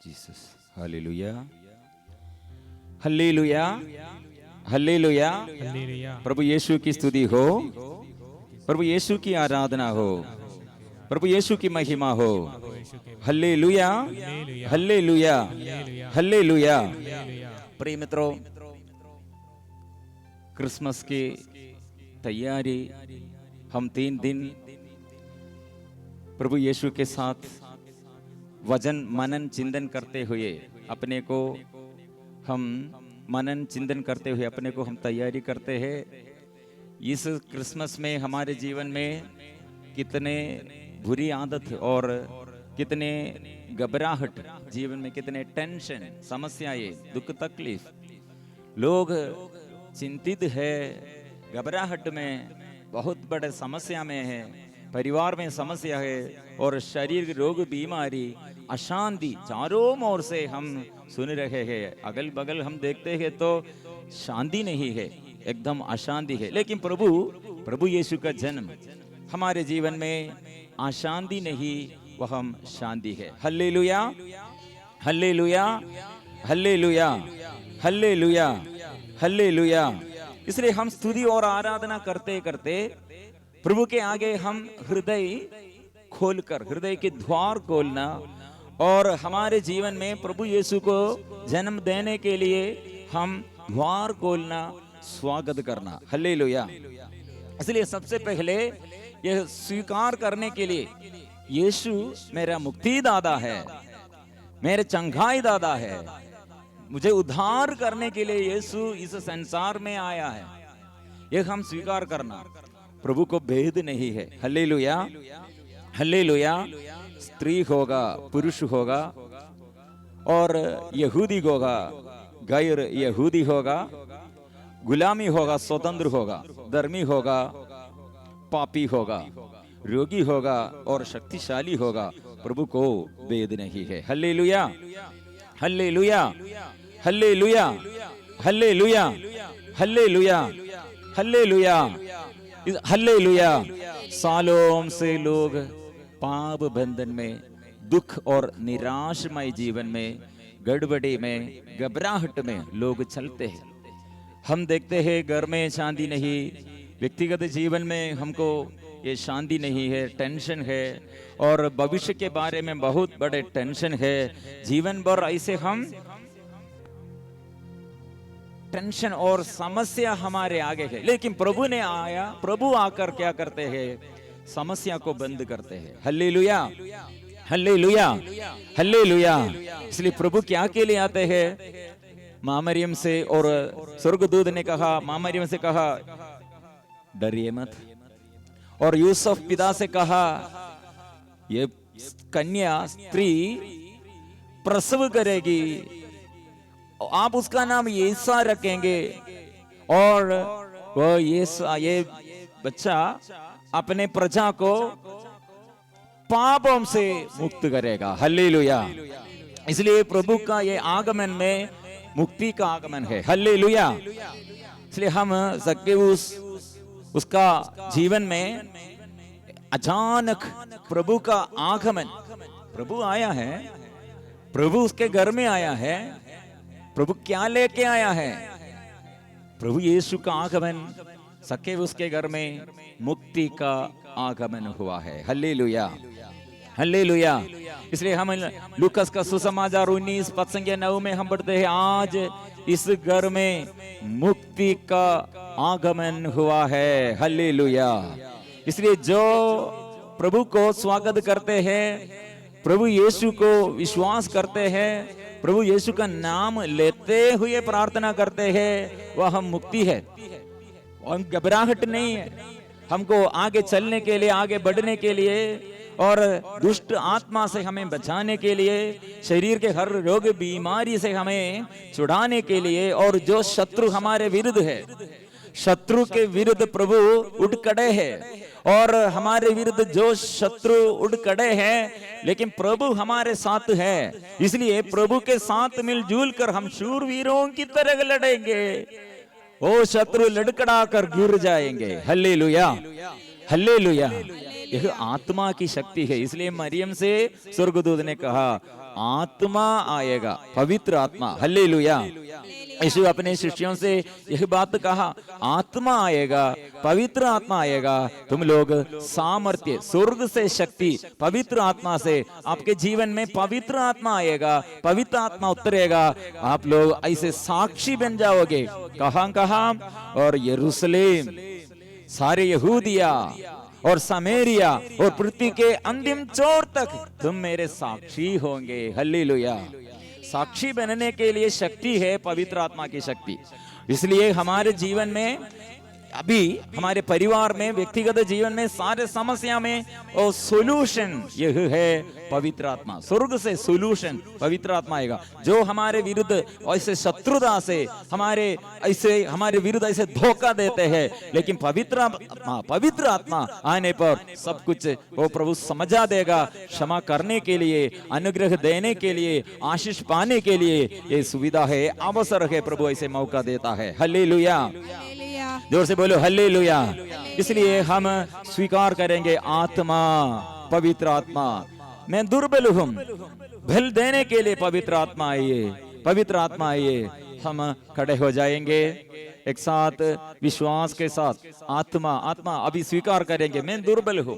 Jesus. Hallelujah, hallelujah, hallelujah. Hallelujah. प्रभु यीशु की स्तुति हो, प्रभु यीशु की आराधना हो, प्रभु यीशु की महिमा हो। Hallelujah, hallelujah. Hallelujah, hallelujah. Hallelujah. Hallelujah. प्रिय मित्रों, क्रिसमस की तैयारी हम 3 दिन प्रभु यीशु के साथ वचन मनन चिंतन करते हुए अपने को हम मनन चिंतन करते हुए अपने को हम तैयारी करते हैं। इस क्रिसमस में हमारे जीवन में कितने बुरी आदत और कितने घबराहट, जीवन में कितने टेंशन, समस्याएं, दुख तकलीफ, लोग चिंतित है, घबराहट में, बहुत बड़े समस्या में है, परिवार में समस्या है और शरीर की रोग, बीमारी, अशांति चारों ओर से हम सुन रहे हैं। अगल बगल हम देखते हैं तो शांति नहीं है, एकदम अशांति है। लेकिन प्रभु यीशु का जन्म हमारे जीवन में अशांति नहीं, वह हम शांति है। Hallelujah, hallelujah, hallelujah, hallelujah, hallelujah. इसलिए हम स्तुति और आराधना करते करते प्रभु के आगे हम हृदय खोलकर, हृदय के द्वार खोलना और हमारे जीवन में प्रभु यीशु को जन्म देने के लिए हम द्वार खोलना, स्वागत करना। हालेलुया। इसलिए सबसे पहले यह स्वीकार करने के लिए यीशु मेरा मुक्तिदाता है, मेरे चंगाई दाता है, मुझे उद्धार करने के लिए यीशु इस संसार में आया है, यह हम स्वीकार करना। प्रभु को भेद नहीं है। Hallelujah, hallelujah. स्त्री होगा, पुरुष होगा और यहूदी होगा, गैर यहूदी होगा, गुलामी होगा, स्वतंत्र होगा, धर्मी होगा, पापी होगा, रोगी होगा और शक्तिशाली होगा, प्रभु को भेद नहीं है। Hallelujah, hallelujah, hallelujah, hallelujah, hallelujah, hallelujah, hallelujah. सालों से लोग पाप बंधन में, दुख और निराशमय जीवन में, गड़बड़ी में, घबराहट में लोग चलते हैं। हम देखते हैं घर में शांति नहीं, व्यक्तिगत जीवन में हमको ये शांति नहीं है, टेंशन है और भविष्य के बारे में बहुत बड़े टेंशन है। जीवन भर ऐसे हम टेंशन और समस्या हमारे आगे है। लेकिन प्रभु ने आया, प्रभु आकर क्या करते हैं? समस्या को बंद करते हैं। Hallelujah, hallelujah, hallelujah. इसलिए प्रभु क्या के लिए आते हैं? माँ मरियम से और स्वर्गदूत ने कहा, माँ मरियम से कहा डरिए मत, और यूसुफ पिता से कहा ये कन्या स्त्री प्रसव करेगी, आप उसका नाम यीशु रखेंगे और वो ये बच्चा अपने प्रजा को पापों से मुक्त करेगा। हालेलुया। इसलिए प्रभु का ये आगमन में मुक्ति का आगमन है। हालेलुया। इसलिए हम ज़क्केउस उसका जीवन में अचानक प्रभु का आगमन, प्रभु आया है, प्रभु उसके घर में आया है। प्रभु क्या लेके आया है? प्रभु यीशु का आगमन, ज़क्केउस के घर में मुक्ति का आगमन हुआ है। Hallelujah, hallelujah. इसलिए हम लूकस का सुसमाचार 19:9 में हम पढ़ते हैं, आज इस घर में मुक्ति का आगमन हुआ है। हालेलुया। इसलिए जो प्रभु को स्वागत करते हैं, प्रभु यीशु को विश्वास करते हैं, प्रभु यीशु का नाम लेते हुए प्रार्थना करते हैं, वह हम मुक्ति है और घबराहट नहीं है। हमको आगे चलने के लिए, आगे बढ़ने के लिए और दुष्ट आत्मा से हमें बचाने के लिए, शरीर के हर रोग बीमारी से हमें छुड़ाने के लिए, और जो शत्रु हमारे विरुद्ध है, शत्रु के विरुद्ध प्रभु उठ खड़े हैं और हमारे विरुद्ध जो शत्रु उठ खड़े हैं, लेकिन प्रभु हमारे साथ है। इसलिए प्रभु के साथ मिलजुल कर हम शूरवीरों की तरह लड़ेंगे, वो शत्रु लड़खड़ा कर गिर जाएंगे। हालेलुया, हालेलुया, यह आत्मा की शक्ति है। इसलिए मरियम से स्वर्गदूत ने कहा आत्मा आएगा, पवित्र आत्मा। हल्लेलुया। यीशु अपने शिष्यों से यह बात कहा, आत्मा आएगा, पवित्र आत्मा आएगा, तुम लोग सामर्थ्य, स्वर्ग से शक्ति, पवित्र आत्मा से आपके जीवन में पवित्र आत्मा आएगा, पवित्र आत्मा उतरेगा, आप लोग ऐसे साक्षी बन जाओगे। कहां कहां? और यरूशलेम, सारे यहूदिया और सामेरिया और पृथ्वी के अंतिम छोर तक तुम मेरे साक्षी होंगे। हल्लेलुया। साक्षी बनने के लिए शक्ति है पवित्र आत्मा की शक्ति। इसलिए हमारे जीवन में, अभी हमारे परिवार में, व्यक्तिगत जीवन में, सारे समस्या में और सोल्यूशन यह है पवित्र आत्मा। स्वर्ग से सोल्यूशन पवित्र आत्मा आएगा, जो हमारे विरुद्ध ऐसे शत्रुता से हमारे विरुद्ध ऐसे धोखा देते हैं, लेकिन पवित्र आत्मा आने पर सब कुछ वो प्रभु समझा देगा। क्षमा करने के लिए, अनुग्रह देने के लिए, आशीष पाने के लिए ये सुविधा है, अवसर है, प्रभु ऐसे मौका देता है। हालेलुया। जोर से बोलो हालेलुया। इसलिए हम स्वीकार करेंगे आत्मा, पवित्र आत्मा। मैं दुर्बल हूं, बल देने के लिए पवित्र आत्मा आइए, पवित्र आत्मा आइए। हम खड़े हो जाएंगे एक साथ विश्वास के साथ। आत्मा, आत्मा अभी स्वीकार करेंगे। मैं दुर्बल हूं,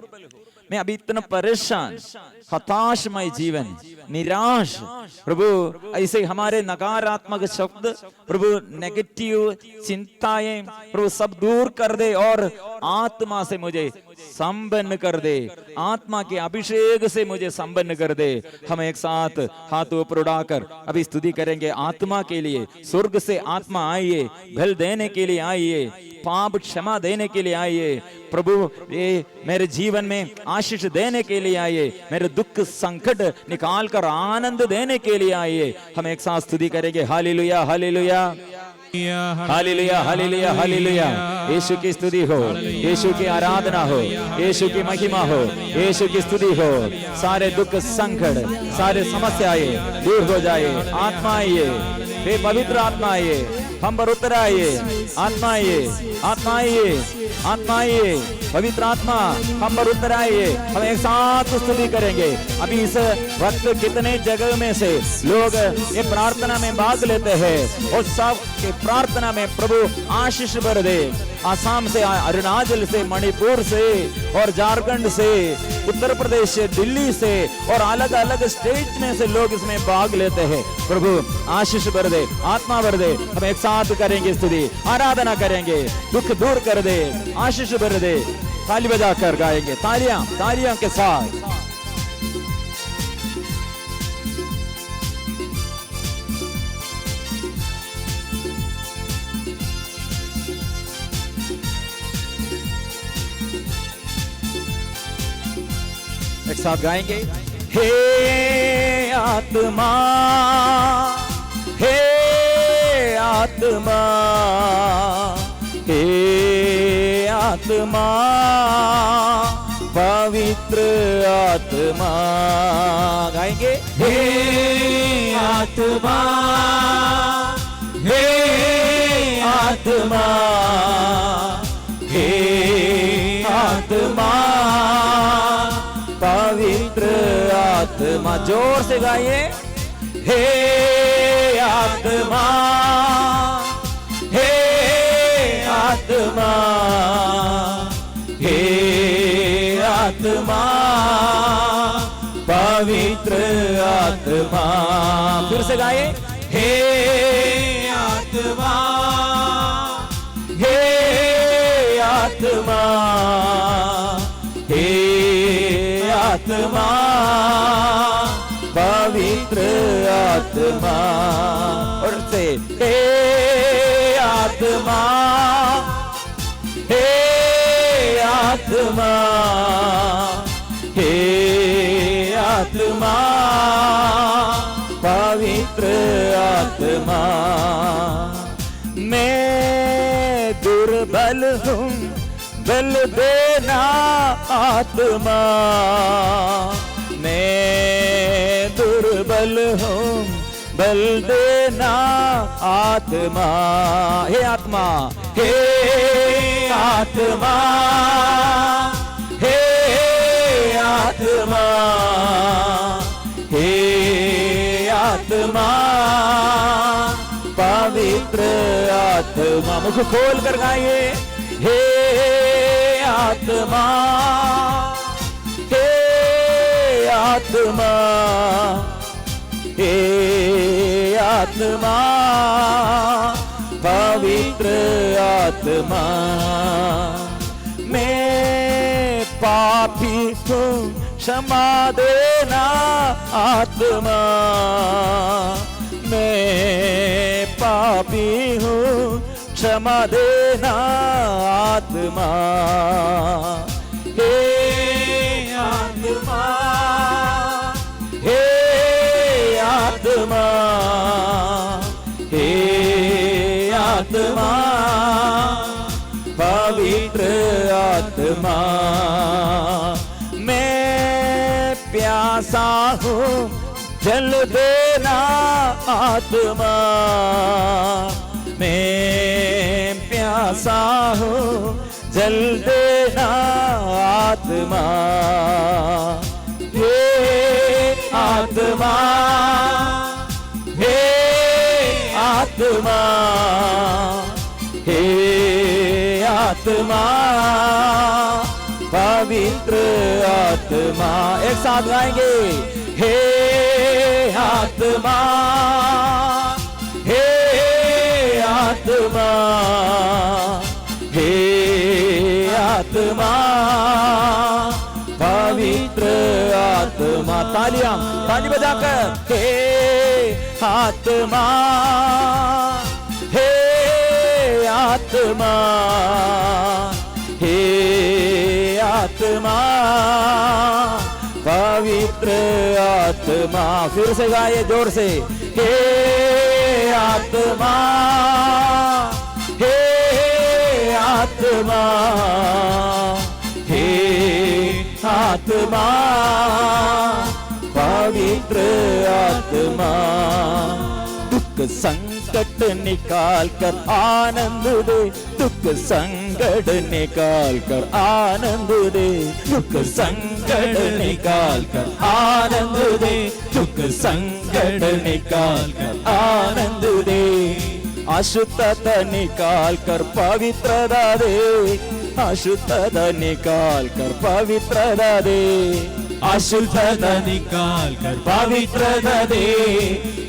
मैं अभी इतना परेशान, हताशमय जीवन, निराश। प्रभु ऐसे हमारे नकारात्मक शब्द, प्रभु नेगेटिव चिंताएं, प्रभु सब दूर कर दे और आत्मा से मुझे संपन्न कर दे, आत्मा के अभिषेक से मुझे संपन्न कर दे। हम एक साथ हाथ ऊपर उठाकर अभी स्तुति करेंगे आत्मा के लिए। स्वर्ग से आत्मा आइए, बल देने के लिए आइए, पाप क्षमा देने के लिए आइए। प्रभु ये मेरे जीवन में आशीष देने के लिए आइए, मेरे दुख संकट निकाल कर आनंद देने के लिए आइए। हम एक साथ स्तुति करेंगे। Hallelujah, hallelujah, hallelujah, hallelujah, hallelujah. यीशु की स्तुति हो, यीशु की आराधना हो, यीशु की महिमा हो, यीशु की स्तुति हो। सारे दुख संकट, सारे समस्याएं दूर हो जाए। आत्मा आइए, वे पवित्र आत्मा आइए, हम पर उतर आइए। आत्मा आइए, आत्मा आइए, आत्मा आइए, पवित्र आत्मा हम पर उतर आइए। हम एक साथ स्तुति करेंगे। अभी इस वक्त कितने जगह में से लोग ये प्रार्थना में भाग लेते हैं और सब के प्रार्थना में प्रभु आशीष भर दे। आसाम से, अरुणाचल से, मणिपुर से और झारखंड से, उत्तर प्रदेश से, दिल्ली से और अलग अलग स्टेट में से लोग इसमें भाग लेते हैं। प्रभु आशीष भर दे, आत्मा भर दे। हम एक साथ करेंगे स्तुति, आराधना करेंगे। दुख दूर कर दे, आशीष भर दे। ताली बजाकर गाएंगे, तालियां, तालियां के साथ। एक साथ गाएंगे। हे आत्मा, हे आत्मा, हे आत्मा, पवित्र आत्मा। गाएंगे। हे आत्मा, हे आत्मा, हे आत्मा, पवित्र आत्मा। जोर से गाइए। हे आत्मा, हे आत्मा, हे आत्मा, पवित्र आत्मा। फिर से गाइए। हे आत्मा, हे आत्मा, हे आत्मा, पवित्र आत्मा। और से हे आत्मा, हे आत्मा, हे आत्मा, पवित्र आत्मा। मैं दुर्बल हूँ, बल देना आत्मा। मैं दुर्बल हूँ, बल देना आत्मा। हे आत्मा, हे आत्मा, हे आत्मा, हे आत्मा, पवित्र आत्मा। मुख खोल कर गाइए, हे आत्मा, हे आत्मा, हे आत्मा, पवित्र आत्मा। मैं पापी हूँ, क्षमा देना आत्मा। मैं पापी हूँ, क्षमा देना आत्मा। हे आत्मा, हे आत्मा, हे आत्मा, पवित्र आत्मा। मैं प्यासा हूँ, जल देना आत्मा। मैं प्यासा हूँ, जल देना आत्मा। हे आत्मा, हे आत्मा, हे आत्मा, पवित्र आत्मा। एक साथ गाएंगे, हे आत्मा, हे आत्मा, हे आत्मा, पवित्र आत्मा। तालियां, ताली बजाकर, हे आत्मा, हे आत्मा, हे आत्मा, पवित्र आत्मा। फिर से गाइए जोर से, हे आत्मा, हे आत्मा, हे आत्मा, पवित्र आत्मा। दुख संकट निकाल कर आनंद दे, दुख संकट निकाल कर आनंद दे, दुख संकट निकाल कर आनंद दे, दुख संकट निकाल कर आनंद दे। अशुद्धता निकाल कर पवित्रता दे, अशुद्धता निकाल कर पवित्रता दे, अशुद्धता निकाल कर पवित्रता दे,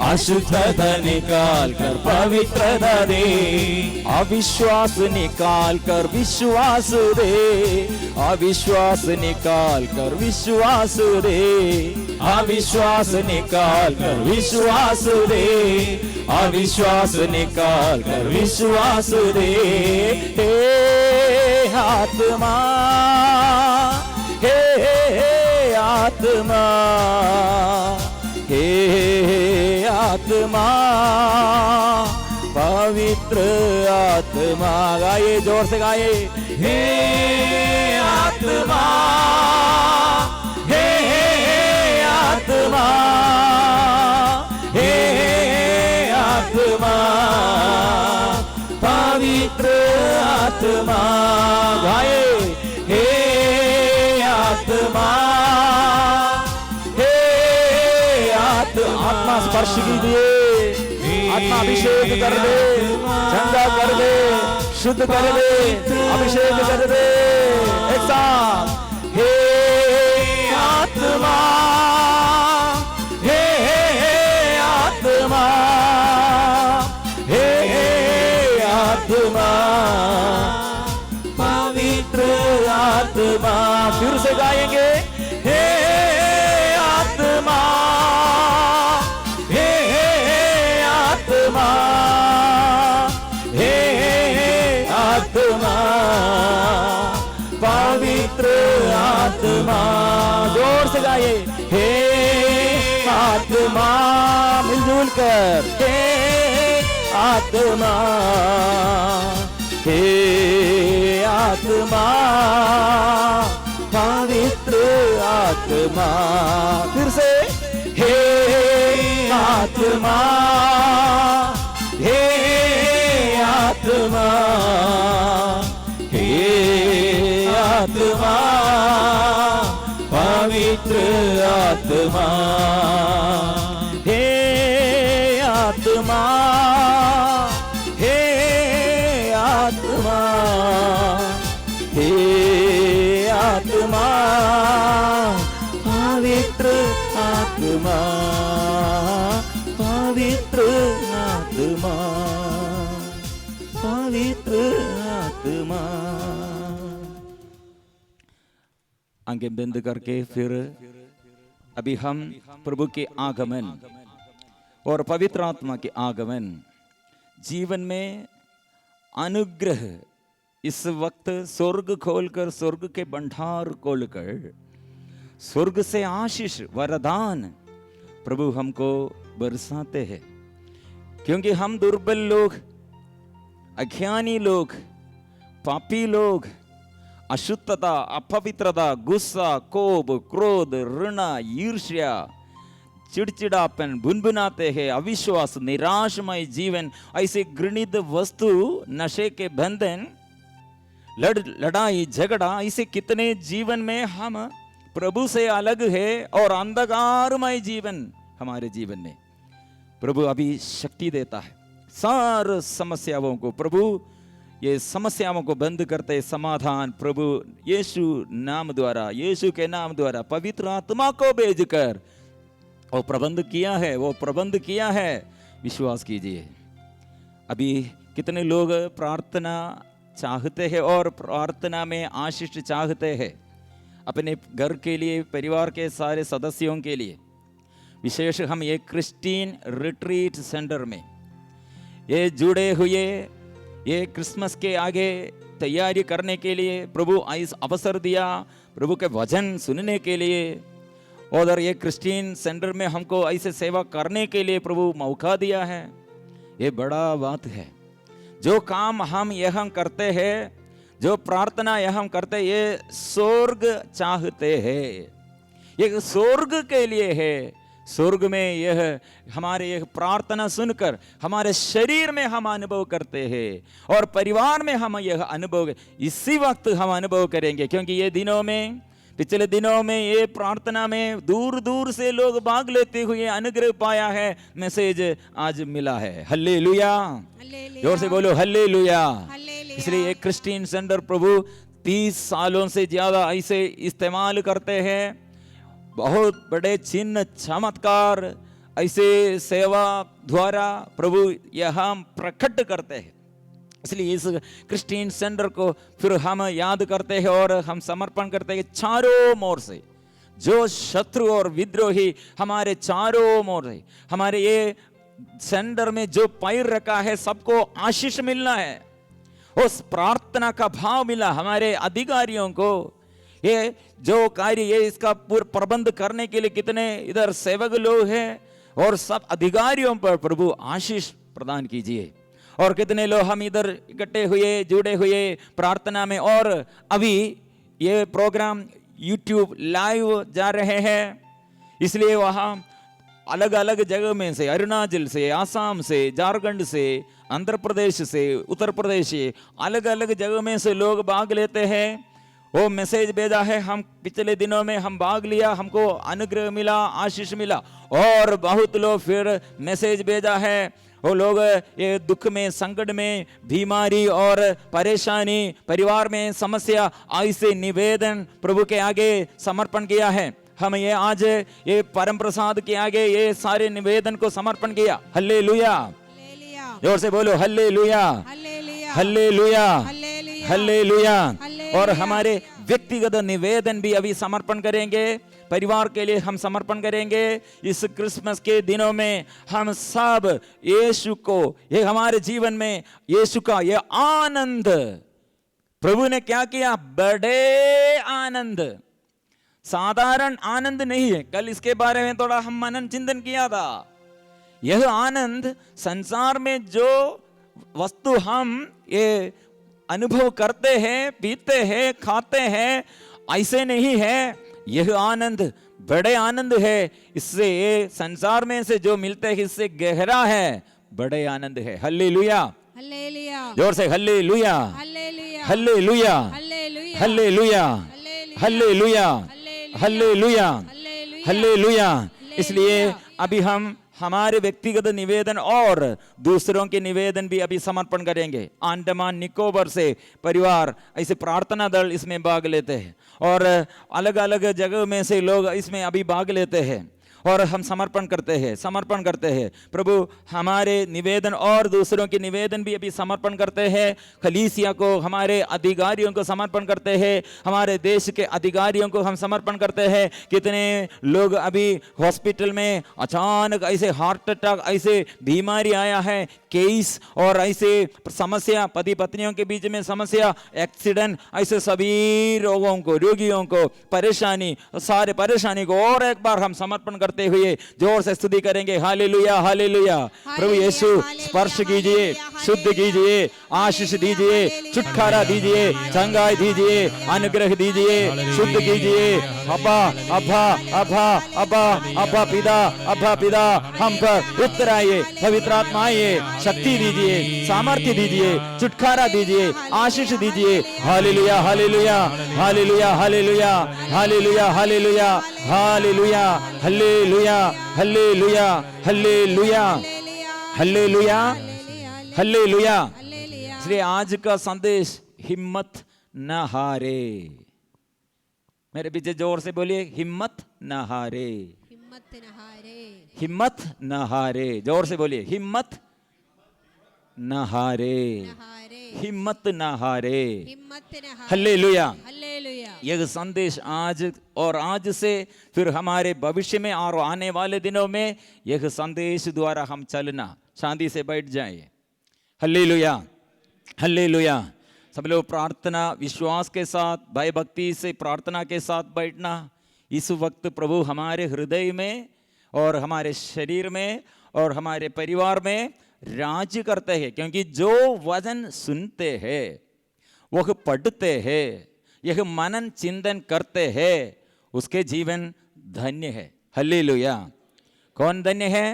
अशुद्धता निकाल कर पवित्रता दे। अविश्वास निकाल कर विश्वास दे, अविश्वास निकाल कर विश्वास दे, अविश्वास निकाल कर विश्वास दे, अविश्वास निकाल कर विश्वास दे। हे आत्मा, हे आत्मा, हे आत्मा, पवित्र आत्मा। गाइए जोर से गाइए, हे आत्मा, हे आत्मा, हे आत्मा, पवित्र आत्मा। गाइए, हे आत्मा, हे आत्मा, स्पर्श कीजिए, आत्मा अभिषेक कर दे, चंगा कर दे, शुद्ध कर दे, अभिषेक कर दे। एक साथ, हे आत्मा, हे आत्मा, हे आत्मा, पवित्र आत्मा। फिर से गाएंगे, हे आत्मा, हे आत्मा, हे आत्मा, पवित्र आत्मा। जोर से गाइए, हे आत्मा, मिलजुल कर, हे आत्मा, हे आत्मा, पवित्र आत्मा। फिर से, हे आत्मा, हे आत्मा, हे आत्मा, आत्मा, हे आत्मा, हे आत्मा, हे आत्मा, पवित्र आत्मा, पवित्र आत्मा, पवित्र आत्मा। आंखें बंद करके फिर अभी हम प्रभु के आगमन और पवित्र आत्मा के आगमन, जीवन में अनुग्रह, इस वक्त स्वर्ग खोलकर, स्वर्ग के भंडार खोलकर, स्वर्ग से आशीष वरदान प्रभु हमको बरसाते हैं। क्योंकि हम दुर्बल लोग, अज्ञानी लोग, पापी लोग, अशुद्धता, अपवित्रता, गुस्सा, कोप, क्रोध, ऋण, ईर्ष्या, चिड़चिड़ापन, भुनभुनाते हैं, अविश्वास, निराशमय जीवन, ऐसे घृणित वस्तु, नशे के बंधन, लड़ाई झगड़ा, ऐसे कितने जीवन में हम प्रभु से अलग है और अंधकारमय जीवन हमारे जीवन में प्रभु अभी शक्ति देता है। सारे समस्याओं को प्रभु, ये समस्याओं को बंद करते समाधान प्रभु यीशु नाम द्वारा, यीशु के नाम द्वारा पवित्र आत्मा को भेजकर वो प्रबंध किया है, वो प्रबंध किया है। विश्वास कीजिए। अभी कितने लोग प्रार्थना चाहते हैं और प्रार्थना में आशीष चाहते हैं अपने घर के लिए, परिवार के सारे सदस्यों के लिए। विशेष हम ये क्रिश्चियन रिट्रीट सेंटर में ये जुड़े हुए, ये क्रिसमस के आगे तैयारी करने के लिए प्रभु इस अवसर दिया, प्रभु के वचन सुनने के लिए, और ये क्रिश्चियन सेंटर में हमको ऐसे सेवा करने के लिए प्रभु मौका दिया है। ये बड़ा बात है। जो काम हम यहाँ करते हैं, जो प्रार्थना यहाँ करते हैं, ये स्वर्ग चाहते हैं, ये स्वर्ग के लिए है। स्वर्ग में यह हमारे यह प्रार्थना सुनकर हमारे शरीर में हम अनुभव करते हैं और परिवार में हम यह अनुभव इसी वक्त हम अनुभव करेंगे। क्योंकि ये दिनों में, पिछले दिनों में ये प्रार्थना में दूर दूर से लोग भाग लेते हुए अनुग्रह पाया है, मैसेज आज मिला है। हल्लेलुया, जोर से बोलो हल्लेलुया। इसलिए ये क्रिश्चियन सेंटर प्रभु 30 सालों से ज्यादा ऐसे इस्तेमाल करते हैं। बहुत बड़े चिन्ह चमत्कार ऐसे सेवा द्वारा प्रभु यहाँ प्रकट करते हैं। इसलिए इस क्रिश्चियन सेंटर को फिर हम याद करते हैं और हम समर्पण करते हैं। चारों मोर से जो शत्रु और विद्रोही हमारे चारों मोर से, हमारे ये सेंटर में जो पैर रखा है, सबको आशीष मिलना है। उस प्रार्थना का भाव मिला हमारे अधिकारियों को। ये जो कार्य, ये इसका पूरा प्रबंध करने के लिए कितने इधर सेवक लोग हैं, और सब अधिकारियों पर प्रभु आशीष प्रदान कीजिए। और कितने लोग हम इधर इकट्ठे हुए, जुड़े हुए प्रार्थना में। और अभी ये प्रोग्राम YouTube लाइव जा रहे हैं, इसलिए वहाँ अलग अलग जगह में से, अरुणाचल से, आसाम से, झारखंड से, आंध्र प्रदेश से, उत्तर प्रदेश से, अलग अलग जगह में से लोग भाग लेते हैं। वो मैसेज भेजा है, हम पिछले दिनों में हम भाग लिया, हमको अनुग्रह मिला, आशीष मिला। और बहुत लोग फिर मैसेज भेजा है, वो लोग ये दुख में, संकट में, बीमारी और परेशानी, परिवार में समस्या, ऐसे निवेदन प्रभु के आगे समर्पण किया है। हम ये आज ये परम प्रसाद के आगे ये सारे निवेदन को समर्पण किया। हल्लेलुया, जोर से बोलो हल्लेलुया, हल्लेलुया, हल्लेलुया। और हमारे व्यक्तिगत निवेदन भी अभी समर्पण करेंगे, परिवार के लिए हम समर्पण करेंगे। इस क्रिसमस के दिनों में हम सब यीशु को, ये हमारे जीवन में यीशु का ये आनंद, प्रभु ने क्या किया, बड़े आनंद, साधारण आनंद नहीं है। कल इसके बारे में थोड़ा हम मनन चिंतन किया था। यह आनंद संसार में जो वस्तु हम ये अनुभव करते हैं, पीते हैं, खाते हैं, ऐसे नहीं है। यह आनंद बड़े आनंद है। इससे ये संसार में से जो मिलते हैं इससे गहरा है, बड़े आनंद है। हल्लेलुया, जोर से hallelujah, hallelujah, hallelujah, hallelujah, hallelujah, hallelujah. इसलिए अभी हम हमारे व्यक्तिगत निवेदन और दूसरों के निवेदन भी अभी समर्पण करेंगे। अंडमान निकोबार से परिवार ऐसे प्रार्थना दल इसमें भाग लेते हैं और अलग अलग जगह में से लोग इसमें अभी भाग लेते हैं और हम समर्पण करते हैं। प्रभु हमारे निवेदन और दूसरों के निवेदन भी अभी समर्पण करते हैं। कलीसिया को, हमारे अधिकारियों को समर्पण करते हैं, हमारे देश के अधिकारियों को हम समर्पण करते हैं। कितने लोग अभी हॉस्पिटल में अचानक ऐसे हार्ट अटैक, ऐसे बीमारी आया है, केस और ऐसे समस्या, पति पत्नियों के बीच में समस्या, एक्सीडेंट, ऐसे सभी रोगियों को परेशानी, सारे परेशानी को और एक बार हम समर्पण करते हुए जोर से स्तुति करेंगे। Hallelujah, hallelujah. प्रभु यीशु स्पर्श कीजिए, शुद्ध कीजिए, आशीष दीजिए, छुटकारा दीजिए, चंगाई दीजिए, अनुग्रह दीजिए, शुद्ध कीजिए। अब्बा अब्बा अब्बा अब्बा अब्बा पिता, अब्बा पिता, हम पर उत्तर आइए, पवित्र आत्मा आइए, शक्ति दीजिए, सामर्थ्य दीजिए, छुटकारा दीजिए, आशीष दीजिए। Hallelujah, hallelujah, hallelujah, hallelujah, hallelujah, hallelujah, hallelujah, hallelujah, hallelujah, hallelujah, hallelujah, hallelujah. इसलिए आज का संदेश, हिम्मत न हारे। मेरे पीछे जोर से बोलिए, हिम्मत न हारे, हिम्मत न हारे, हिम्मत न हारे। जोर से बोलिए, हिम्मत न हारे, हिम्मत न हारे। हिम्मत न हारे। हालेलुया। हालेलुया। यह संदेश आज और आज से फिर हमारे भविष्य में और आने वाले दिनों में यह संदेश द्वारा हम चलना, शांति से बैठ जाए। Hallelujah, hallelujah. सब लोग प्रार्थना विश्वास के साथ, भय भक्ति से प्रार्थना के साथ बैठना। इस वक्त प्रभु हमारे हृदय में और हमारे शरीर में और हमारे परिवार में राज करते हैं, क्योंकि जो वचन सुनते हैं, वह पढ़ते हैं, यह मनन चिंतन करते हैं, उसके जीवन धन्य है। हालेलुया। कौन धन्य है?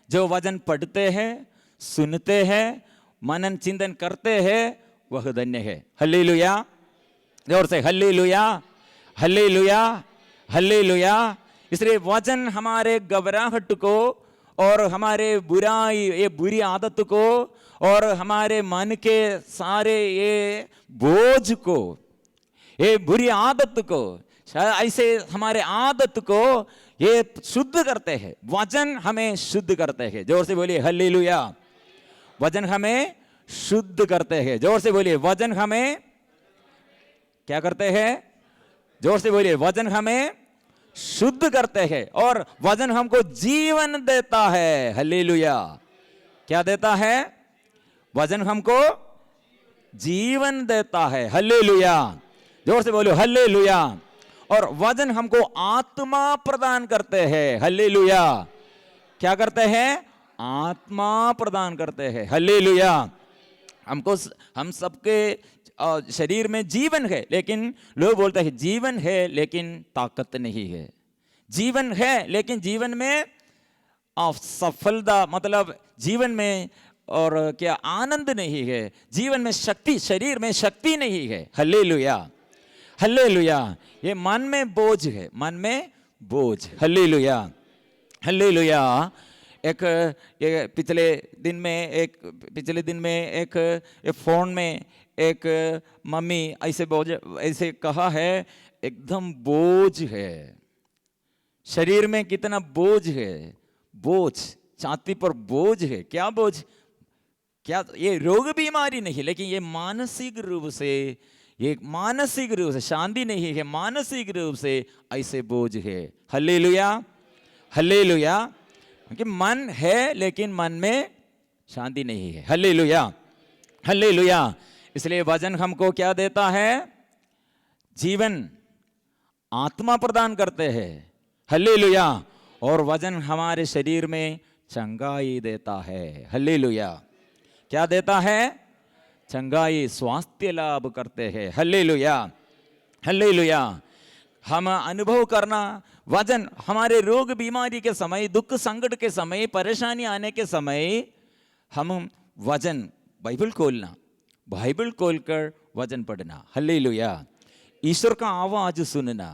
जो वचन पढ़ते हैं, सुनते हैं, मनन चिंतन करते हैं, वह धन्य है। हालेलुया। जोर से हालेलुया, हालेलुया, हालेलुया। इसलिए वचन हमारे घबराहट को और हमारे बुराई, ये बुरी आदत को और हमारे मन के सारे ये बोझ को, ये बुरी आदत को, ऐसे हमारे आदत को ये शुद्ध करते हैं। वचन हमें शुद्ध करते हैं। जोर से बोलिए हालेलुया। वचन हमें शुद्ध करते हैं। जोर से बोलिए, वचन हमें क्या करते हैं? जोर से बोलिए, वचन हमें शुद्ध करते हैं और वचन हमको जीवन देता है। हालेलुया। क्या देता है? वचन हमको जीवन देता है। हालेलुया। जोर से बोलो हालेलुया। और वचन हमको आत्मा प्रदान करते हैं। हालेलुया। क्या करते हैं? आत्मा प्रदान करते हैं। हालेलुया। हमको, हम सबके शरीर में जीवन है, लेकिन लोग बोलते हैं जीवन है लेकिन ताकत नहीं है। जीवन है लेकिन जीवन में सफलता, मतलब जीवन में और क्या आनंद नहीं है। जीवन में शक्ति, शरीर में शक्ति नहीं है। Hallelujah, hallelujah. ये मन में बोझ है, मन में बोझ। Hallelujah, hallelujah. पिछले दिन में एक फोन में एक मम्मी ऐसे कहा है, एकदम बोझ है शरीर में। कितना बोझ है? बोझ, छाती पर बोझ है। क्या बोझ? क्या? ये रोग बीमारी नहीं, लेकिन ये मानसिक रूप से, ये मानसिक रूप से शांति नहीं है, मानसिक रूप से ऐसे बोझ है। Hallelujah, hallelujah. क्योंकि मन है लेकिन मन में शांति नहीं है। Hallelujah, hallelujah. इसलिए वचन हमको क्या देता है? जीवन, आत्मा प्रदान करते हैं। हालेलुया। और वचन हमारे शरीर में चंगाई देता है। हालेलुया। क्या देता है? चंगाई, स्वास्थ्य लाभ करते हैं। Hallelujah, hallelujah. हम अनुभव करना, वचन हमारे रोग बीमारी के समय, दुख संकट के समय, परेशानी आने के समय हम वचन, बाइबल खोलना, बाइबल खोलकर वचन पढ़ना। हालेलुया। ईश्वर का आवाज सुनना।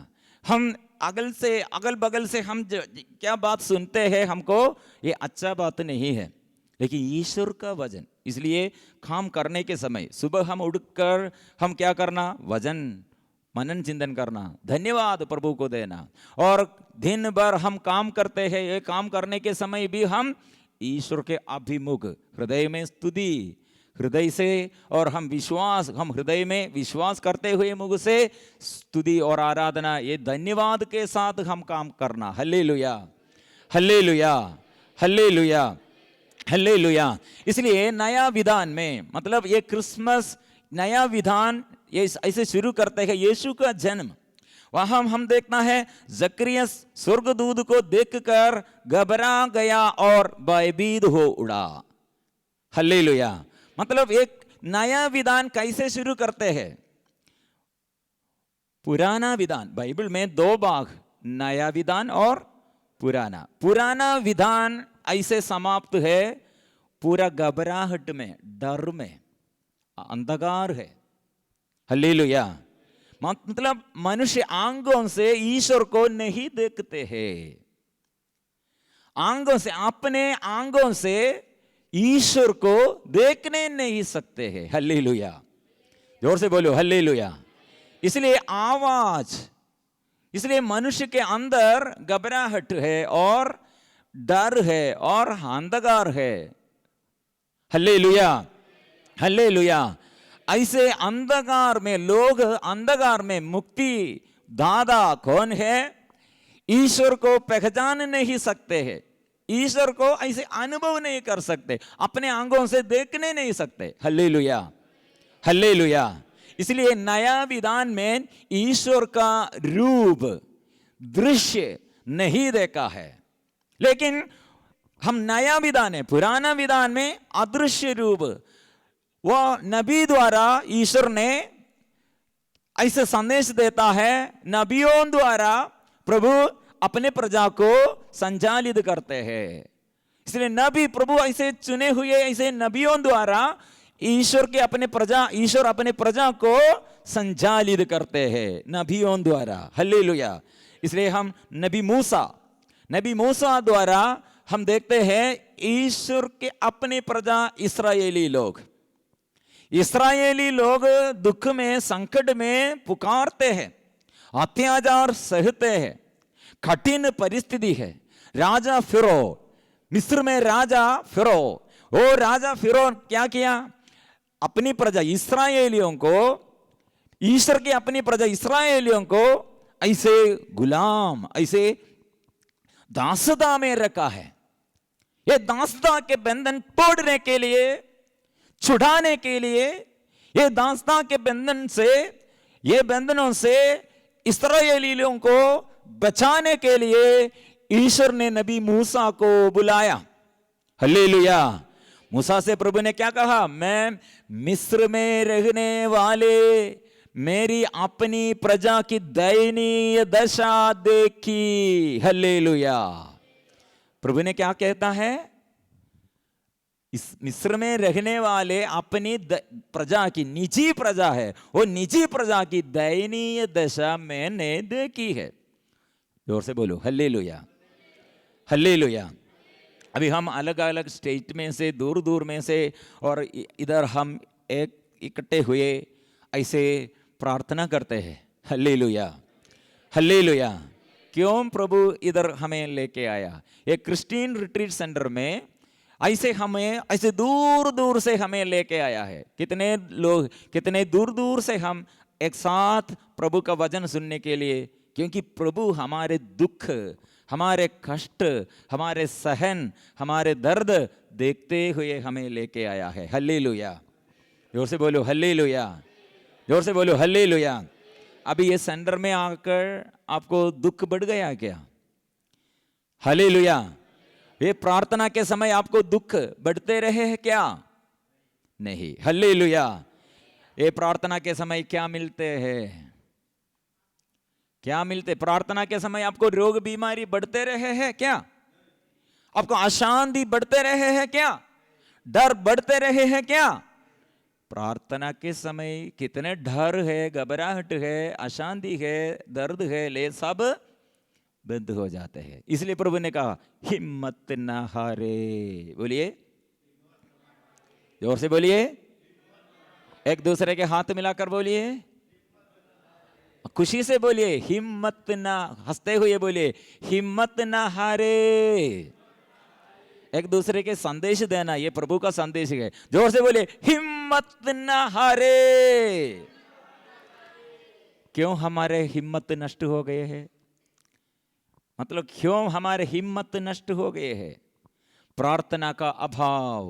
हम अगल बगल से हम क्या बात सुनते हैं, हमको ये अच्छा बात नहीं है, लेकिन ईश्वर का वचन। इसलिए काम करने के समय सुबह हम उठकर हम क्या करना, वचन मनन चिंतन करना, धन्यवाद प्रभु को देना, और दिन भर हम काम करते हैं, ये काम करने के समय भी हम ईश्वर के अभिमुख हृदय में स्तुति, हृदय से, और हम हृदय में विश्वास करते हुए मुख से स्तुति और आराधना, ये धन्यवाद के साथ हम काम करना। Hallelujah, hallelujah, hallelujah, hallelujah. इसलिए नया विधान में, मतलब ये क्रिसमस नया विधान ये ऐसे शुरू करते हैं, यीशु का जन्म। वहां हम देखना है जकरिया स्वर्गदूत को देखकर घबरा गया और भयभीत हो उड़ा। हल्लेलुया। मतलब एक नया विधान कैसे शुरू करते हैं? पुराना विधान, बाइबल में 2 भाग, नया विधान और पुराना। पुराना विधान ऐसे समाप्त है पूरा घबराहट में, डर में, अंधकार है। हल्लेलुया। मतलब मनुष्य आंखों से ईश्वर को नहीं देखते हैं, आंखों से, अपने आंखों से ईश्वर को देखने नहीं सकते हैं। हल्लेलुया, जोर से बोलो हल्लेलुया। इसलिए आवाज, इसलिए मनुष्य के अंदर घबराहट है और डर है और अंधकार है। Hallelujah, hallelujah. ऐसे अंधकार में, लोग अंधकार में मुक्ति दाता कौन है? ईश्वर को पहचान नहीं सकते हैं, ईश्वर को ऐसे अनुभव नहीं कर सकते, अपने आंखों से देखने नहीं सकते। Hallelujah, hallelujah. इसलिए नया विधान में ईश्वर का रूप, दृश्य नहीं देखा है, लेकिन हम नया विधान है, पुराना विधान में अदृश्य रूप, वह नबी द्वारा ईश्वर ने ऐसे संदेश देता है, नबियों द्वारा प्रभु अपने प्रजा को संचालित करते हैं। इसलिए नबी, प्रभु ऐसे चुने हुए ऐसे नबियों द्वारा ईश्वर अपने प्रजा को संचालित करते हैं, नबियों द्वारा। हल्लेलुया। इसलिए हम नबी मूसा द्वारा हम देखते हैं ईश्वर के अपने प्रजा इस्राएली लोग दुख में, संकट में पुकारते हैं, अत्याचार सहते हैं, कठिन परिस्थिति है। राजा फिरो, मिस्र में राजा फिरो, वो राजा फिरो क्या किया? अपनी प्रजा इस्राएलियों को, ईश्वर के अपनी प्रजा इस्राएलियों को ऐसे गुलाम, ऐसे दासता में रखा है। ये दासता के बंधन तोड़ने के लिए, छुड़ाने के लिए, ये दासता के बंधन से, ये बंधनों से इस्राएलियों को बचाने के लिए ईश्वर ने नबी मूसा को बुलाया। हल्लेलुया। मूसा से प्रभु ने क्या कहा? मैं मिस्र में रहने वाले मेरी अपनी प्रजा की दयनीय दशा देखी। हल्लेलुया। प्रभु ने क्या कहता है? इस मिस्र में रहने वाले अपनी प्रजा की, निजी प्रजा है, वो निजी प्रजा की दयनीय दशा मैंने देखी है। जोर से बोलो हल्लेलुया, हल्लेलुया। अभी हम अलग अलग स्टेट में से, दूर दूर में से, और इधर हम एक इकट्ठे हुए ऐसे प्रार्थना करते हैं। Hallelujah, hallelujah. क्यों प्रभु इधर हमें लेके आया? एक क्रिश्चियन रिट्रीट सेंटर में ऐसे हमें, ऐसे दूर दूर से हमें लेके आया है। कितने लोग, कितने दूर दूर से हम एक साथ प्रभु का वचन सुनने के लिए, क्योंकि प्रभु हमारे दुख, हमारे कष्ट, हमारे सहन, हमारे दर्द देखते हुए हमें लेके आया है। हल्लेलुया। जोर से बोलो हल्लेलुया, जोर से बोलो हल्लेलुया। अभी ये सेंटर में आकर आपको दुख बढ़ गया क्या? हल्लेलुया। ये प्रार्थना के समय आपको दुख बढ़ते रहे हैं क्या? नहीं। हल्लेलुया। ये प्रार्थना के समय क्या मिलते हैं? क्या मिलते? प्रार्थना के समय आपको रोग बीमारी बढ़ते रहे हैं क्या? आपको अशांति बढ़ते रहे हैं क्या? डर बढ़ते रहे हैं क्या? प्रार्थना के समय कितने डर है, घबराहट है, अशांति है, दर्द है, ले सब बंद हो जाते हैं। इसलिए प्रभु ने कहा हिम्मत न हारे। बोलिए, जोर से बोलिए, एक दूसरे के हाथ मिलाकर बोलिए, खुशी से बोलिए, हिम्मत ना, हंसते हुए बोलिए, हिम्मत ना हारे। एक दूसरे के संदेश देना, ये प्रभु का संदेश है। जोर से बोलिए, हिम्मत ना हारे। क्यों हमारे हिम्मत नष्ट हो गए हैं? मतलब क्यों हमारे हिम्मत नष्ट हो गए हैं? प्रार्थना का अभाव,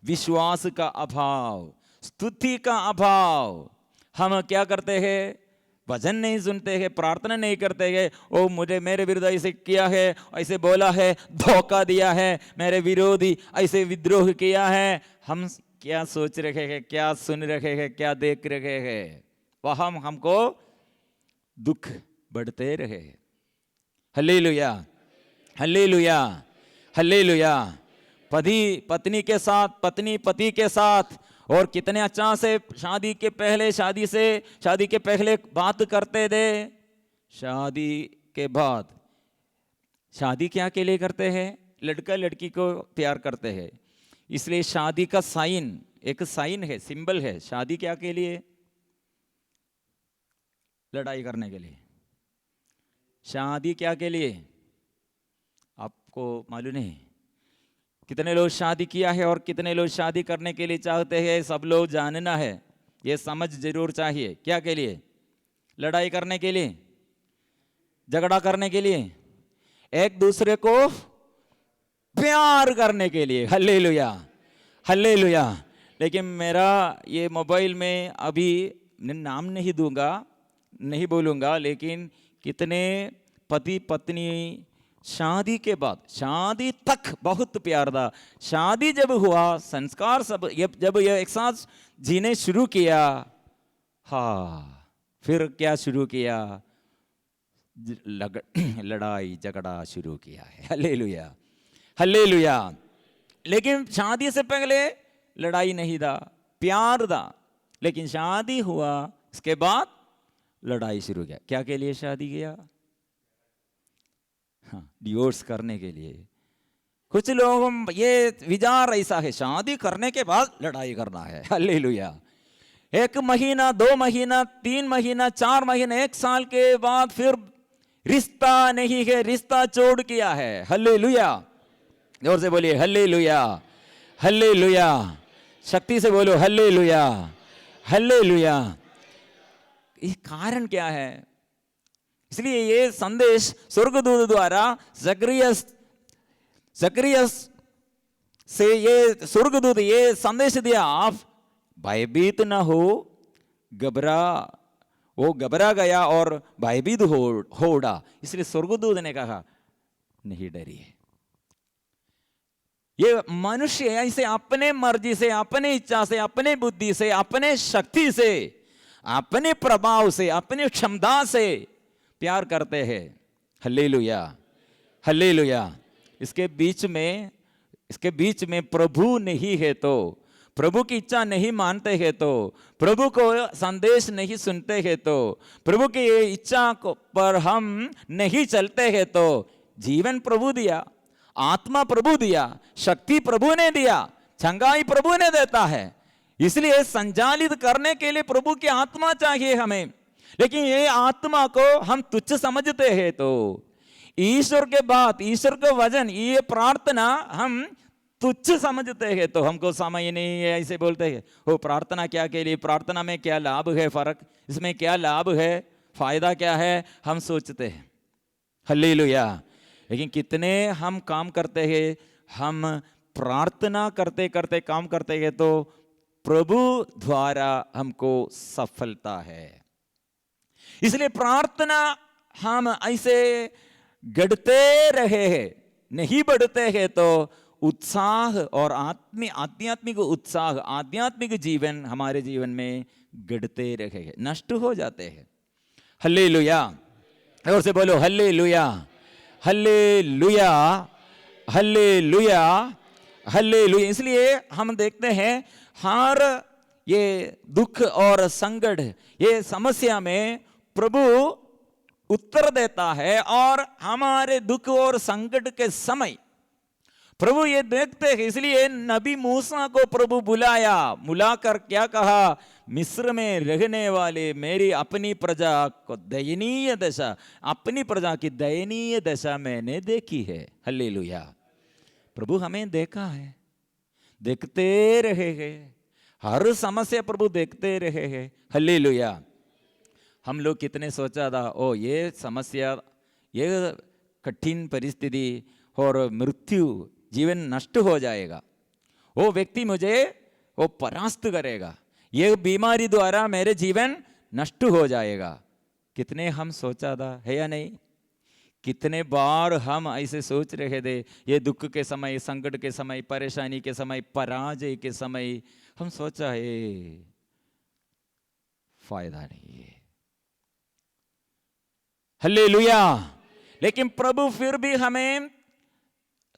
विश्वास का अभाव, स्तुति का अभाव। हम क्या करते हैं? भजन नहीं सुनते हैं, प्रार्थना नहीं करते हैं। ओ मुझे मेरे विरुद्ध ऐसे किया है, ऐसे बोला है, धोखा दिया है, मेरे विरोधी ऐसे विद्रोह किया है। हम क्या सोच रहे हैं, क्या सुन रहे हैं, क्या देख रहे हैं? वह हमको दुख बढ़ते रहे। Hallelujah, hallelujah, hallelujah. पति पत्नी के साथ, पत्नी पति के साथ, और कितने अच्छा से शादी के पहले बात करते थे। शादी के बाद, शादी क्या के लिए करते हैं? लड़का लड़की को प्यार करते हैं, इसलिए शादी का साइन, एक साइन है, सिंबल है। शादी क्या के लिए? लड़ाई करने के लिए। शादी क्या के लिए? आपको मालूम नहीं? कितने लोग शादी किया है और कितने लोग शादी करने के लिए चाहते हैं, सब लोग जानना है। ये समझ जरूर चाहिए। क्या के लिए? लड़ाई करने के लिए, झगड़ा करने के लिए, एक दूसरे को प्यार करने के लिए। Hallelujah, hallelujah. लेकिन मेरा ये मोबाइल में अभी नाम नहीं दूंगा, नहीं बोलूंगा, लेकिन कितने पति पत्नी शादी के बाद, शादी तक बहुत प्यार था, शादी जब हुआ, संस्कार सब जब ये एक साथ जीने शुरू किया, हाँ, फिर क्या शुरू किया? लड़ाई झगड़ा शुरू किया है। Hallelujah, hallelujah. लेकिन शादी से पहले लड़ाई नहीं था, प्यार था। लेकिन शादी हुआ, इसके बाद लड़ाई शुरू किया। क्या के लिए शादी किया? हाँ, डिवोर्स करने के लिए। कुछ लोग ये विचार ऐसा है, शादी करने के बाद लड़ाई करना है। हालेलुया। 1 महीना, 2 महीना, 3 महीना, 4 महीने, 1 साल के बाद फिर रिश्ता नहीं है, रिश्ता छोड़ किया है। हालेलुया, जोर से बोलिए हालेलुया, हालेलुया। शक्ति से बोलो हालेलुया, हालेलुया। ये कारण क्या है? इसलिए ये संदेश स्वर्गदूत द्वारा जकरियस से ये स्वर्गदूत ये संदेश दिया, आप भयभीत ना हो, वो घबरा गया और भयभीत हो उड़ा। इसलिए स्वर्गदूत ने कहा नहीं डरिए। ये मनुष्य ऐसे अपने मर्जी से, अपने इच्छा से, अपने बुद्धि से, अपने शक्ति से, अपने प्रभाव से, अपनी क्षमता से प्यार करते हैं। Hallelujah, hallelujah. इसके बीच में प्रभु नहीं है तो, प्रभु की इच्छा नहीं मानते हैं तो, प्रभु को संदेश नहीं सुनते हैं तो, प्रभु की इच्छा पर हम नहीं चलते हैं तो, जीवन प्रभु दिया, आत्मा प्रभु दिया, शक्ति प्रभु ने दिया, चंगाई प्रभु ने देता है। इसलिए संचालित करने के लिए प्रभु की आत्मा चाहिए हमें। लेकिन ये आत्मा को हम तुच्छ समझते हैं तो, ईश्वर के बात, ईश्वर का वचन, ये प्रार्थना हम तुच्छ समझते हैं तो, हमको समय नहीं है, ऐसे बोलते हैं। वो प्रार्थना क्या के लिए? प्रार्थना में क्या लाभ है? फर्क इसमें क्या लाभ है? फायदा क्या है? हम सोचते हैं। हालेलुया। लेकिन कितने हम काम करते हैं, हम प्रार्थना करते करते काम करते हैं तो प्रभु द्वारा हमको सफलता है। इसलिए प्रार्थना हम ऐसे गढ़ते रहे हैं, नहीं बढ़ते हैं तो उत्साह और आध्यात्मिक उत्साह, आध्यात्मिक जीवन हमारे जीवन में गढ़ते रहे हैं, नष्ट हो जाते हैं। हालेलुया, और से बोलो हालेलुया, हालेलुया, हालेलुया, हालेलुया। इसलिए हम देखते हैं हर ये दुख और संकट, ये समस्या में प्रभु उत्तर देता है और हमारे दुख और संकट के समय प्रभु ये देखते हैं। इसलिए नबी मूसा को प्रभु बुलाकर क्या कहा, मिस्र में रहने वाले मेरी अपनी प्रजा को दयनीय दशा, अपनी प्रजा की दयनीय दशा मैंने देखी है। हालेलुया। प्रभु हमें देखा है, देखते रहे हैं, हर समस्या प्रभु देखते रहे हैं। हालेलुया। हम लोग कितने सोचा था, ओ ये समस्या, ये कठिन परिस्थिति और मृत्यु, जीवन नष्ट हो जाएगा, वो व्यक्ति मुझे वो परास्त करेगा, ये बीमारी द्वारा मेरे जीवन नष्ट हो जाएगा। कितने हम सोचा था, है या नहीं? कितने बार हम ऐसे सोच रहे थे, ये दुख के समय, संकट के समय, परेशानी के समय, पराजय के समय हम सोचा है फायदा नहीं है। हालेलुया। लेकिन प्रभु फिर भी हमें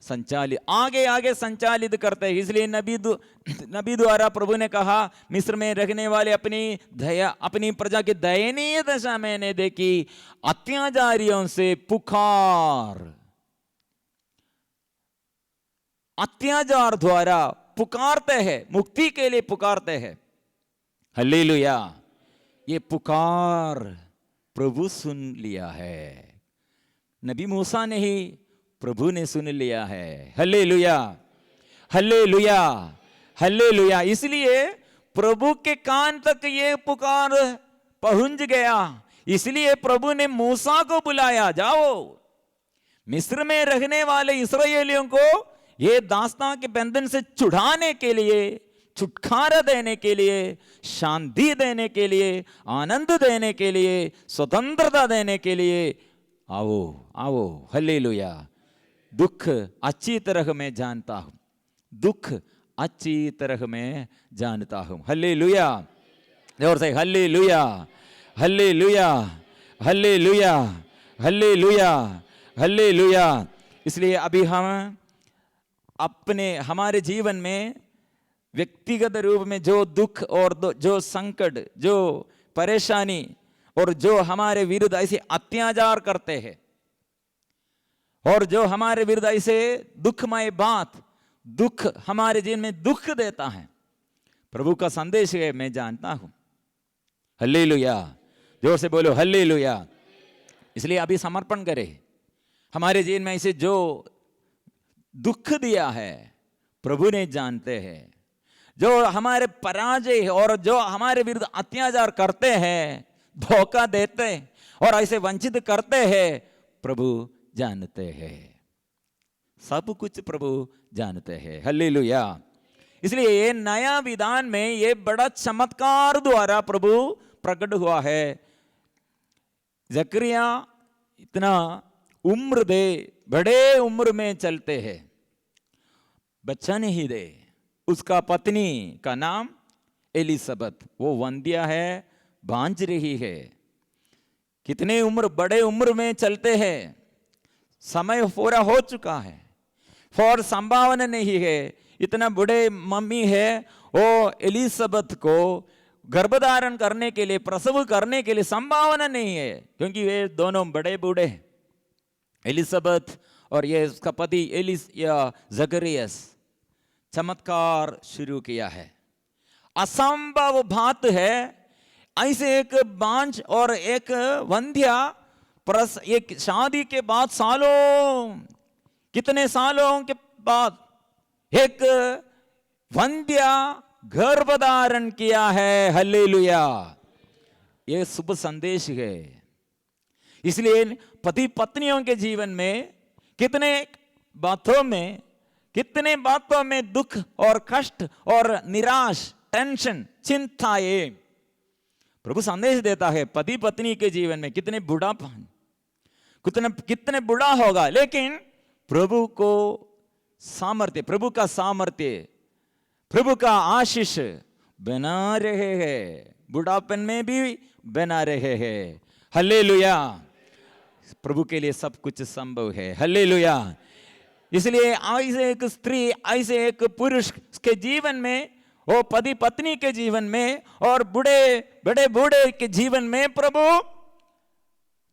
आगे आगे संचालित करते हैं। इसलिए नबी द्वारा प्रभु ने कहा, मिस्र में रहने वाले अपनी प्रजा की दयनीय दशा मैंने देखी, अत्याचारियों से पुकार, अत्याचार द्वारा पुकारते हैं, मुक्ति के लिए पुकारते हैं। हालेलुया। ये पुकार प्रभु सुन लिया है, नबी मूसा ने ही, प्रभु ने सुन लिया है। Hallelujah, hallelujah, hallelujah. इसलिए प्रभु के कान तक ये पुकार पहुंच गया। इसलिए प्रभु ने मूसा को बुलाया, जाओ मिस्र में रहने वाले इस्राएलियों को ये दास्तां के बंधन से छुड़ाने के लिए, छुटकारा देने के लिए, शांति देने के लिए, आनंद देने के लिए, स्वतंत्रता देने के लिए आओ, आओ। हालेलुया। दुख अच्छी तरह मैं जानता हूं, दुख अच्छी तरह मैं जानता हूं। हालेलुया। और से hallelujah, hallelujah, hallelujah, hallelujah, hallelujah. इसलिए अभी हम हमारे जीवन में व्यक्तिगत रूप में जो दुख और जो संकट, जो परेशानी और जो हमारे विरुद्ध ऐसे अत्याचार करते हैं और जो हमारे विरुद्ध ऐसे दुखमय बात, दुख हमारे जीवन में दुख देता है, प्रभु का संदेश है, मैं जानता हूं। हालेलुया। जोर से बोलो हालेलुया। इसलिए अभी समर्पण करें। हमारे जीवन में ऐसे जो दुख दिया है प्रभु ने जानते हैं, जो हमारे पराजय और जो हमारे विरुद्ध अत्याचार करते हैं, धोखा देते और ऐसे वंचित करते हैं, प्रभु जानते हैं, सब कुछ प्रभु जानते हैं। हालेलुया। इसलिए ये नया विधान में ये बड़ा चमत्कार द्वारा प्रभु प्रकट हुआ है। जकरिया इतना उम्र दे, बड़े उम्र में चलते हैं, बच्चा नहीं दे। उसका पत्नी का नाम एलिसबत, वो वंध्या है, बांझ रही है। कितने उम्र, बड़े उम्र में चलते हैं, समय पूरा हो चुका है, और संभावना नहीं है। इतना बड़े मम्मी है, वो एलिसबत को गर्भधारण करने के लिए, प्रसव करने के लिए संभावना नहीं है, क्योंकि वे दोनों बड़े बूढ़े हैं, एलिसबत और ये उसका पति जकरियस। चमत्कार शुरू किया है। असंभव बात है, ऐसे एक बांझ और एक वंध्या एक शादी के बाद सालों, कितने सालों के बाद एक वंध्या गर्भधारण किया है। हालेलुया। ये शुभ संदेश है। इसलिए पति पत्नियों के जीवन में कितने बातों में दुख और कष्ट और निराश, टेंशन, चिंताएं प्रभु संदेश देता है। पति पत्नी के जीवन में कितने बुढ़ापन, कितने बुढ़ा होगा, लेकिन प्रभु को सामर्थ्य, प्रभु का सामर्थ्य, प्रभु का आशीष बना रहे हैं, बुढ़ापन में भी बना रहे हैं। हालेलुया। प्रभु के लिए सब कुछ संभव है। हालेलुया। इसलिए ऐसे एक स्त्री, ऐसे एक पुरुष के जीवन में, वो पति पत्नी के जीवन में और बड़े बूढ़े के जीवन में प्रभु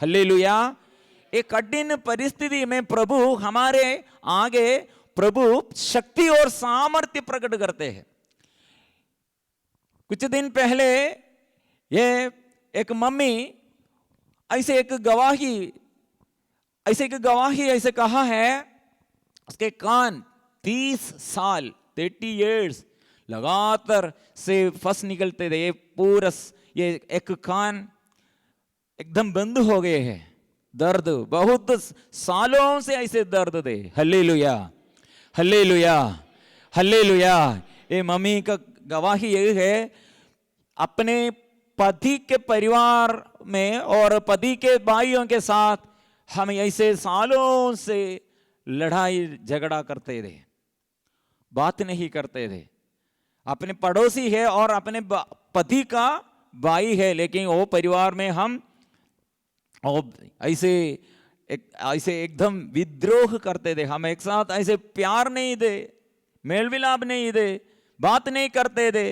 हालेलुया। एक कठिन परिस्थिति में प्रभु हमारे आगे प्रभु शक्ति और सामर्थ्य प्रकट करते हैं। कुछ दिन पहले ये एक मम्मी ऐसे एक गवाही ऐसे कहा है, उसके कान 30 साल 30 years लगातार से फंस निकलते थे। ये पूरा ये एक कान एकदम बंद हो गए हैं। दर्द बहुत सालों से ऐसे दर्द थे। Hallelujah, hallelujah, hallelujah. ये मम्मी का गवाही यही है, अपने पति के परिवार में और पति के भाइयों के साथ हम ऐसे सालों से लड़ाई झगड़ा करते थे, बात नहीं करते थे। अपने पड़ोसी है और अपने पति का भाई है, लेकिन वो परिवार में हम ऐसे एकदम विद्रोह करते थे। हम एक साथ ऐसे प्यार नहीं दे, मेल मिलाप नहीं दे, बात नहीं करते थे।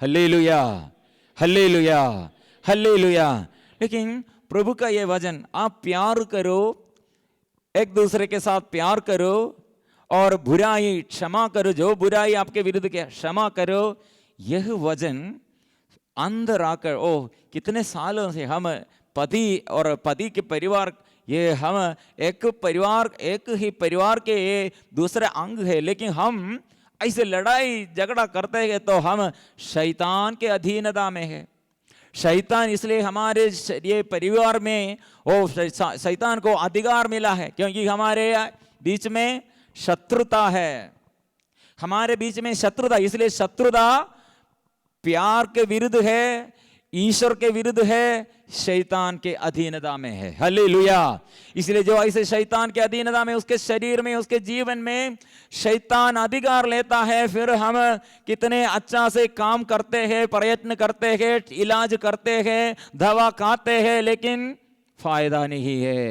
Hallelujah, hallelujah, hallelujah. लेकिन प्रभु का ये वचन, आप प्यार करो, एक दूसरे के साथ प्यार करो और बुराई क्षमा करो, जो बुराई आपके विरुद्ध किया क्षमा करो। यह वचन अंदर आकर, ओ कितने सालों से हम पति और पति के परिवार, ये हम एक परिवार, एक ही परिवार के ये दूसरे अंग है, लेकिन हम ऐसे लड़ाई झगड़ा करते हैं तो हम शैतान के अधीनता में है। शैतान, इसलिए हमारे ये परिवार में वो शैतान को अधिकार मिला है, क्योंकि हमारे बीच में शत्रुता है, हमारे बीच में शत्रुता। इसलिए शत्रुता प्यार के विरुद्ध है, ईश्वर के विरुद्ध है, शैतान के अधीनता में है। हालेलुया। इसलिए जो ऐसे शैतान के अधीनता में, उसके शरीर में, उसके जीवन में शैतान अधिकार लेता है, फिर हम कितने अच्छा से काम करते हैं, प्रयत्न करते हैं, इलाज करते हैं, दवा खाते हैं, लेकिन फायदा नहीं है।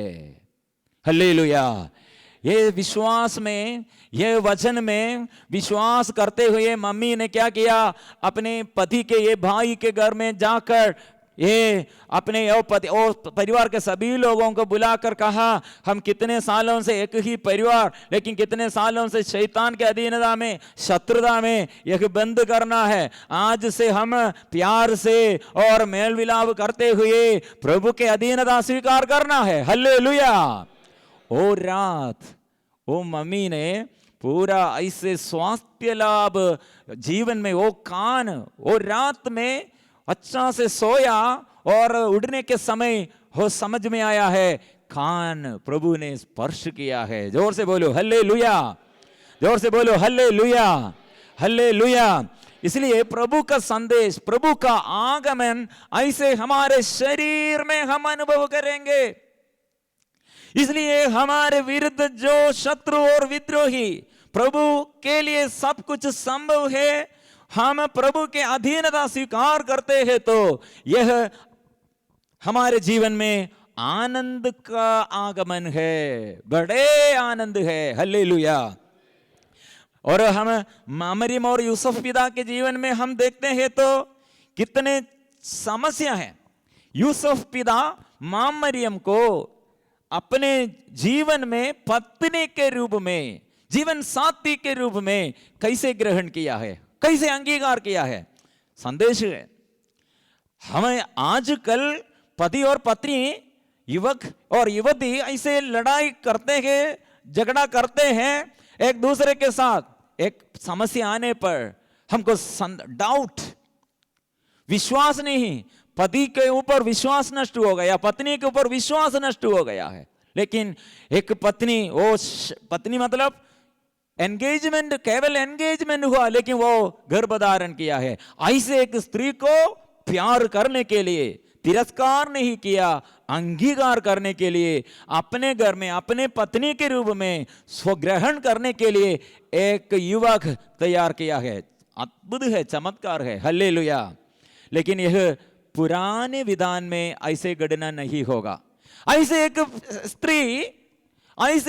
हालेलुया। ये विश्वास में, ये वचन में विश्वास करते हुए मम्मी ने क्या किया, अपने पति के ये भाई के घर में जाकर ये अपने परिवार के सभी लोगों को बुलाकर कहा, हम कितने सालों से एक ही परिवार, लेकिन कितने सालों से शैतान के अधीनता में, शत्रुता में यह बंद करना है। आज से हम प्यार से और मेल मिलाप करते हुए प्रभु के अधीनता स्वीकार करना है। हालेलुया। ओ रात वो मम्मी ने पूरा ऐसे स्वास्थ्य लाभ जीवन में, वो कान वो रात में अच्छा से सोया और उड़ने के समय वो समझ में आया है, कान प्रभु ने स्पर्श किया है। जोर से बोलो हालेलुया, जोर से बोलो हालेलुया, हालेलुया। इसलिए प्रभु का संदेश, प्रभु का आगमन ऐसे हमारे शरीर में हम अनुभव करेंगे। इसलिए हमारे विरुद्ध जो शत्रु और विद्रोही, प्रभु के लिए सब कुछ संभव है। हम प्रभु के अधीनता स्वीकार करते हैं तो यह हमारे जीवन में आनंद का आगमन है, बड़े आनंद है। हालेलुया। और हम मरियम और यूसुफ पिता के जीवन में हम देखते हैं तो कितने समस्या है। यूसुफ पिता मरियम को अपने जीवन में पत्नी के रूप में, जीवन साथी के रूप में कैसे ग्रहण किया है, कैसे अंगीकार किया है। संदेश है, हमें आजकल पति और पत्नी, युवक और युवती ऐसे लड़ाई करते हैं, झगड़ा करते हैं एक दूसरे के साथ। एक समस्या आने पर हमको डाउट, विश्वास नहीं, पति के ऊपर विश्वास नष्ट हो गया, पत्नी के ऊपर विश्वास नष्ट हो गया है। लेकिन एक पत्नी, वो पत्नी मतलब एंगेजमेंट, केवल एंगेजमेंट हुआ, लेकिन वो गर्भधारण किया है। ऐसे एक स्त्री को प्यार करने के लिए, तिरस्कार नहीं किया, अंगीकार करने के लिए, अपने घर में अपने पत्नी के रूप में स्वग्रहण करने के लिए एक युवक तैयार किया है। अद्भुत है, चमत्कार है। हालेलुया। लेकिन यह पुराने विधान में ऐसे गणना नहीं होगा। ऐसे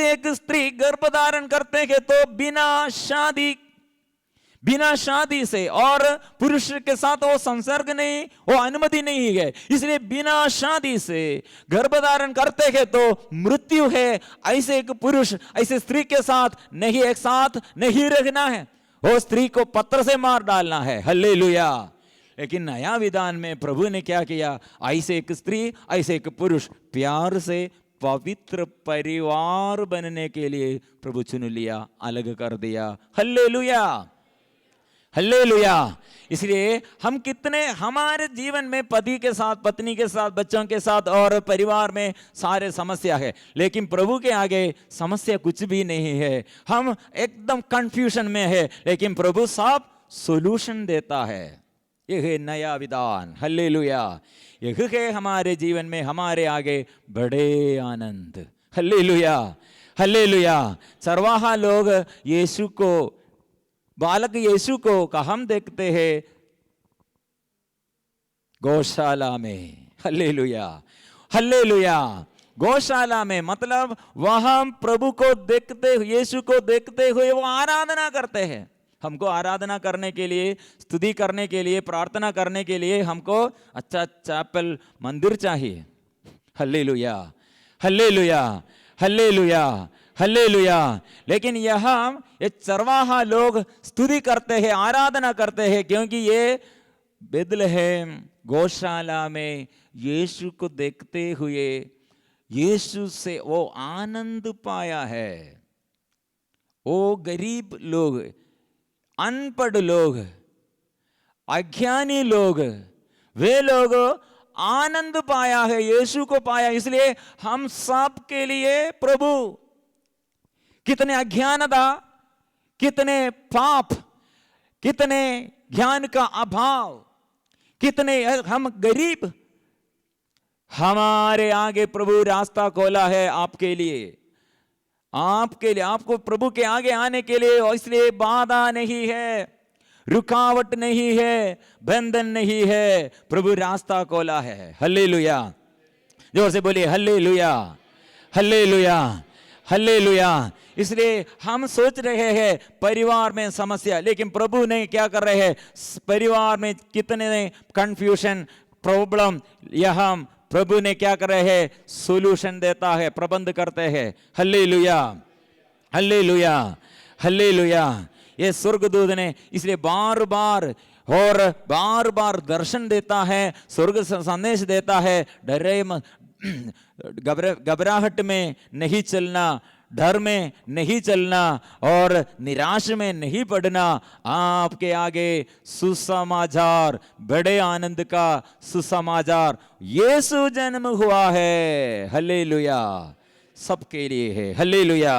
एक स्त्री गर्भधारण करते हैं तो बिना शादी, बिना शादी से, और पुरुष के साथ वो संसर्ग नहीं, वो अनुमति नहीं है, इसलिए बिना शादी से गर्भ धारण करते हैं तो मृत्यु है। ऐसे एक पुरुष ऐसे स्त्री के साथ नहीं, एक साथ नहीं रहना है, वो स्त्री को पत्थर से मार डालना है। हल्लेलुया। लेकिन नया विधान में प्रभु ने क्या किया, ऐसे एक स्त्री ऐसे एक पुरुष प्यार से पवित्र परिवार बनने के लिए प्रभु चुन लिया, अलग कर दिया। Hallelujah, hallelujah. इसलिए हम कितने हमारे जीवन में पति के साथ, पत्नी के साथ, बच्चों के साथ और परिवार में सारे समस्या है, लेकिन प्रभु के आगे समस्या कुछ भी नहीं है। हम एकदम कंफ्यूजन में है, लेकिन प्रभु सब सॉल्यूशन देता है। यह है नया विधान। हल्लेलुया। यह है हमारे जीवन में हमारे आगे बड़े आनंद। Hallelujah, hallelujah. चरवाहा लोग यीशु को, बालक यीशु को हम देखते हैं गौशाला में। Hallelujah, hallelujah. गौशाला में मतलब वहां प्रभु को देखते, यीशु को देखते हुए वो आराधना करते हैं। हमको आराधना करने के लिए, स्तुति करने के लिए, प्रार्थना करने के लिए हमको अच्छा चैपल, मंदिर चाहिए। Hallelujah, hallelujah, hallelujah, hallelujah. लेकिन यहाँ ये चरवाहा लोग स्तुति करते हैं, आराधना करते हैं, क्योंकि ये बेथलेहम गौशाला में यीशु को देखते हुए यीशु से वो आनंद पाया है। वो गरीब लोग, अनपढ़ लोग, अज्ञानी लोग, वे लोग आनंद पाया है, यीशु को पाया। इसलिए हम सब के लिए प्रभु, कितने अज्ञानता, कितने पाप, कितने ज्ञान का अभाव, कितने हम गरीब, हमारे आगे प्रभु रास्ता खोला है आपके लिए, आपके लिए, आपको प्रभु के आगे आने के लिए। इसलिए बाधा नहीं है, रुकावट नहीं है, बंधन नहीं है, प्रभु रास्ता खोला है। हल्लेलुया। जोर से बोलिए हल्लेलुया, हल्लेलुया, हल्लेलुया। इसलिए हम सोच रहे हैं परिवार में समस्या, लेकिन प्रभु ने क्या कर रहे हैं, परिवार में कितने कंफ्यूजन, प्रॉब्लम, यहाँ प्रभु ने क्या कर रहे हैं, सॉल्यूशन देता है, प्रबंध करते हैं। Hallelujah, hallelujah, hallelujah. ये स्वर्गदूत ने इसलिए बार बार और बार बार दर्शन देता है, स्वर्ग संदेश देता है, डरे मत, घबराहट में नहीं चलना, डर में नहीं चलना और निराश में नहीं पड़ना। आपके आगे सुसमाचार, बड़े आनंद का सुसमाचार, यीशु जन्म हुआ है। हल्लेलुया, सबके लिए है। हल्लेलुया।